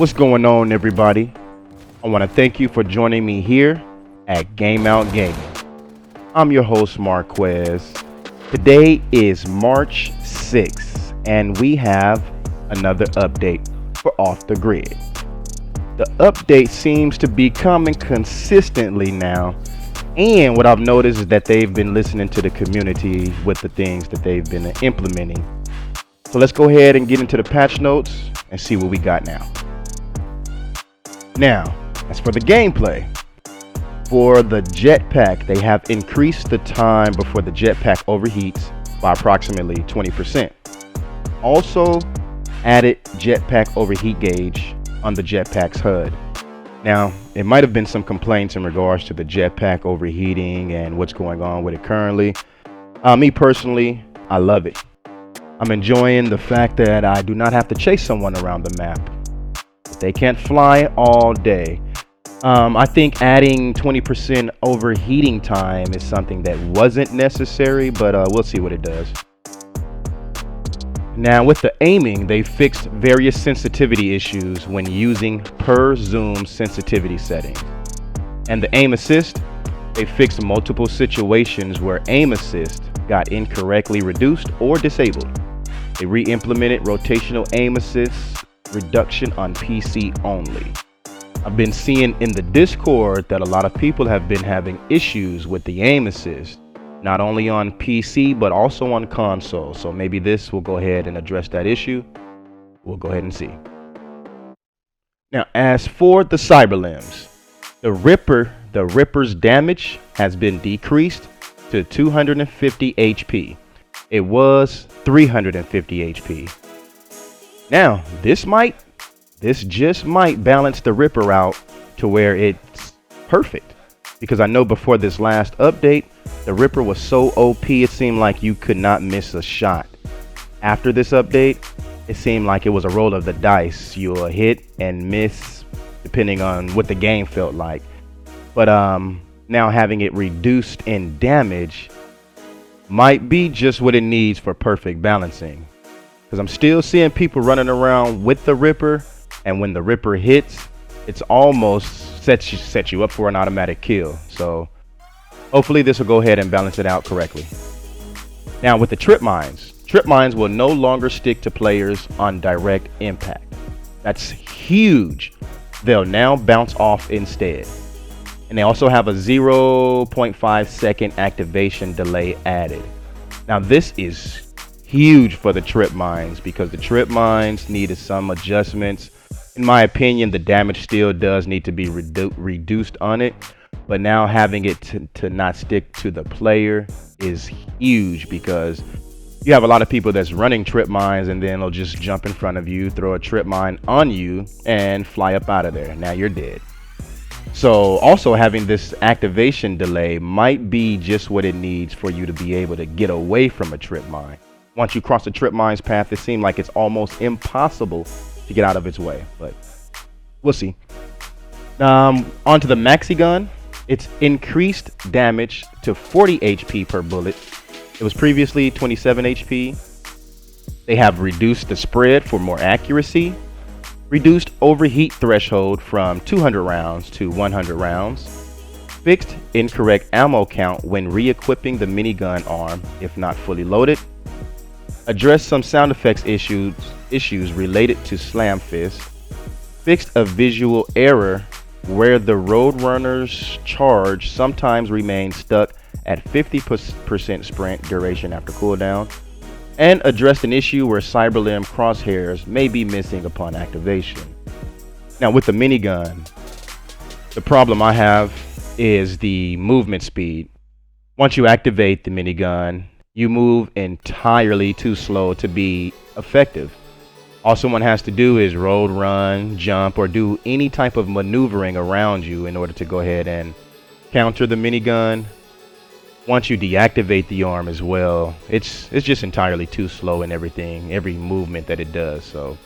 What's going on, everybody? I want to thank you for joining me here at GAMEOUT Gaming. I'm your host, Marquez. Today is March 6th, and we have another update for Off the Grid. The update seems to be coming consistently now, and what I've noticed is that they've been listening to the community with the things that they've been implementing. So let's go ahead and get into the patch notes and see what we got now. Now, as for the gameplay, for the jetpack, they have increased the time before the jetpack overheats by approximately 20%. Also added jetpack overheat gauge on the jetpack's HUD. Now, it might have been some complaints in regards to the jetpack overheating and what's going on with it currently. Me personally, I love it. I'm enjoying the fact that I do not have to chase someone around the map. They can't fly all day. I think adding 20% overheating time is something that wasn't necessary, but we'll see what it does. Now, with the aiming, they fixed various sensitivity issues when using per zoom sensitivity settings. And the aim assist, they fixed multiple situations where aim assist got incorrectly reduced or disabled. They re-implemented rotational aim assist reduction on PC only. I've been seeing in the Discord that a lot of people have been having issues with the aim assist, not only on PC but also on console. So maybe this will go ahead and address that issue. We'll go ahead and see. Now, as for the cyber limbs, the Ripper's damage has been decreased to 250 HP. It was 350 HP. Now, this just might balance the Ripper out to where it's perfect. Because I know before this last update, the Ripper was so OP, it seemed like you could not miss a shot. After this update, it seemed like it was a roll of the dice. You'll hit and miss depending on what the game felt like. But now having it reduced in damage might be just what it needs for perfect balancing. Because I'm still seeing people running around with the Ripper, and when the Ripper hits, it's almost set you up for an automatic kill. So hopefully this will go ahead and balance it out correctly. Now, with the trip mines will no longer stick to players on direct impact. That's huge. They'll now bounce off instead. And they also have a 0.5 second activation delay added. Now, this is huge for the trip mines because the trip mines needed some adjustments. In my opinion, the damage still does need to be reduced on it, but now having it to not stick to the player is huge because you have a lot of people that's running trip mines and then they'll just jump in front of you, throw a trip mine on you, and fly up out of there. Now you're dead. So also having this activation delay might be just what it needs for you to be able to get away from a trip mine. Once you cross the trip mine's path, it seems like it's almost impossible to get out of its way, but we'll see. Onto the maxi gun. It's increased damage to 40 HP per bullet. It was previously 27 HP. They have reduced the spread for more accuracy, reduced overheat threshold from 200 rounds to 100 rounds, fixed incorrect ammo count when re-equipping the minigun arm if not fully loaded, addressed some sound effects issues related to slam fist, fixed a visual error where the Roadrunner's charge sometimes remains stuck at 50% sprint duration after cooldown, and addressed an issue where cyber limb crosshairs may be missing upon activation. Now, with the minigun, the problem I have is the movement speed. Once you activate the minigun, you move entirely too slow to be effective. All someone has to do is road run, jump, or do any type of maneuvering around you in order to go ahead and counter the minigun. Once you deactivate the arm as well, it's just entirely too slow in every movement that it does. So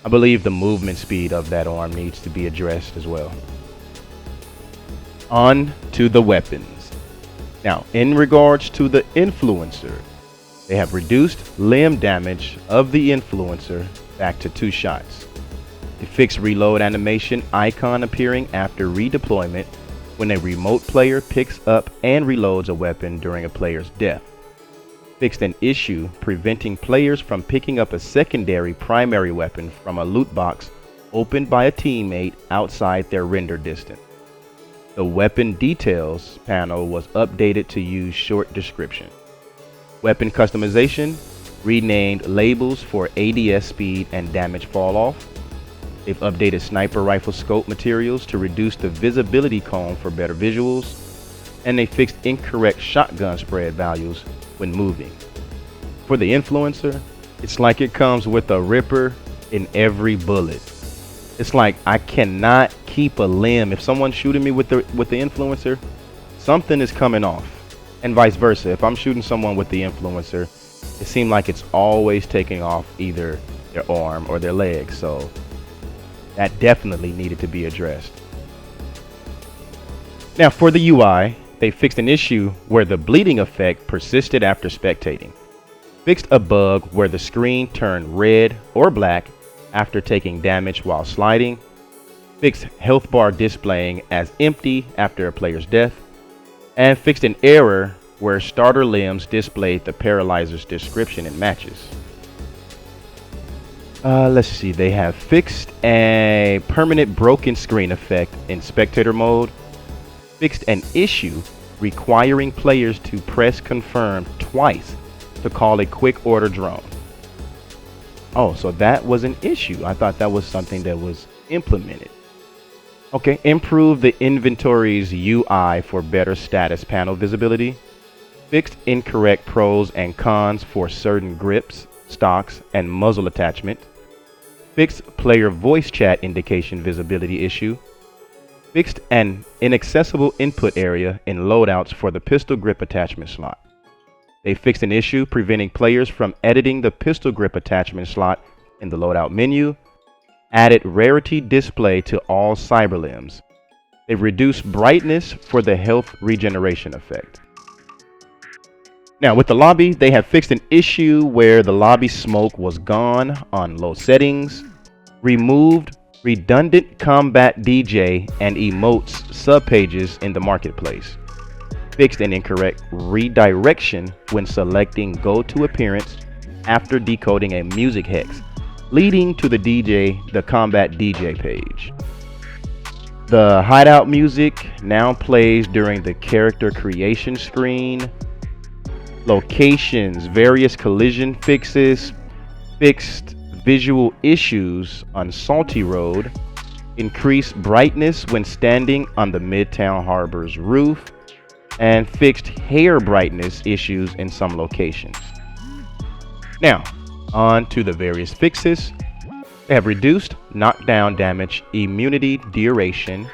I believe the movement speed of that arm needs to be addressed as well. On to the weapons. Now, in regards to the influencer, they have reduced limb damage of the influencer back to 2 shots. They fixed reload animation icon appearing after redeployment when a remote player picks up and reloads a weapon during a player's death. Fixed an issue preventing players from picking up a secondary primary weapon from a loot box opened by a teammate outside their render distance. The weapon details panel was updated to use short description. Weapon customization, renamed labels for ADS speed and damage fall off. They've updated sniper rifle scope materials to reduce the visibility cone for better visuals. And they fixed incorrect shotgun spread values when moving. For the influencer, it's like it comes with a ripper in every bullet. It's like I cannot keep a limb. If someone's shooting me with the influencer, something is coming off. And vice versa. If I'm shooting someone with the influencer, it seems like it's always taking off either their arm or their leg. So that definitely needed to be addressed. Now for the UI, they fixed an issue where the bleeding effect persisted after spectating. Fixed a bug where the screen turned red or black after taking damage while sliding. Fixed health bar displaying as empty after a player's death. And fixed an error where starter limbs displayed the paralyzer's description in matches. Let's see, they have fixed a permanent broken screen effect in spectator mode. Fixed an issue requiring players to press confirm twice to call a quick order drone. Oh, so that was an issue. I thought that was something that was implemented. Okay, improve the inventory's UI for better status panel visibility. Fixed incorrect pros and cons for certain grips, stocks, and muzzle attachment. Fixed player voice chat indication visibility issue. Fixed an inaccessible input area in loadouts for the pistol grip attachment slot. They fixed an issue preventing players from editing the pistol grip attachment slot in the loadout menu. Added rarity display to all cyber limbs. They've reduced brightness for the health regeneration effect. Now with the lobby, they have fixed an issue where the lobby smoke was gone on low settings. Removed redundant combat DJ and emotes subpages in the marketplace. Fixed an incorrect redirection when selecting go to appearance after decoding a music hex, leading to the combat DJ page. The hideout music now plays during the character creation screen. Locations, various collision fixes, fixed visual issues on Salty Road, increased brightness when standing on the Midtown Harbor's roof, and fixed hair brightness issues in some locations. Now, on to the various fixes. They have reduced knockdown damage immunity duration,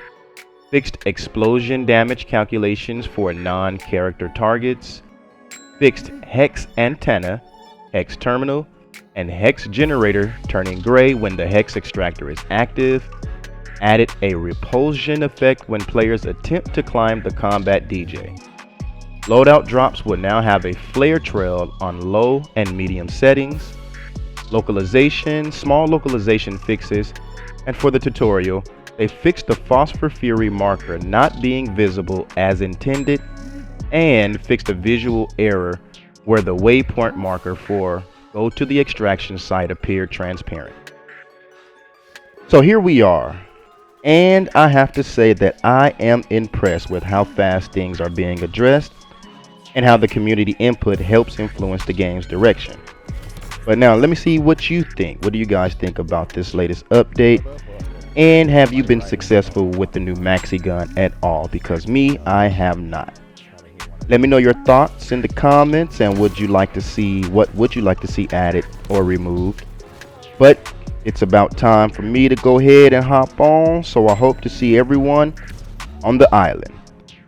fixed explosion damage calculations for non-character targets, fixed hex antenna, hex terminal, and hex generator turning gray when the hex extractor is active, added a repulsion effect when players attempt to climb the combat DJ. Loadout drops will now have a flare trail on low and medium settings. Localization, small localization fixes, and for the tutorial, they fixed the Phosphor Fury marker not being visible as intended and fixed a visual error where the waypoint marker for go to the extraction site appeared transparent. So here we are, and I have to say that I am impressed with how fast things are being addressed and how the community input helps influence the game's direction. But now let me see what you think. What do you guys think about this latest update? And have you been successful with the new maxi gun at all? Because me, I have not. Let me know your thoughts in the comments, and what would you like to see added or removed. But it's about time for me to go ahead and hop on, so I hope to see everyone on the island.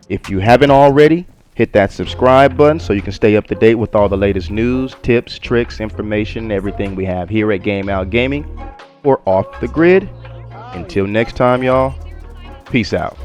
If you haven't already, hit that subscribe button so you can stay up to date with all the latest news, tips, tricks, information, everything we have here at GameOut Gaming or Off the Grid. Until next time, y'all, peace out.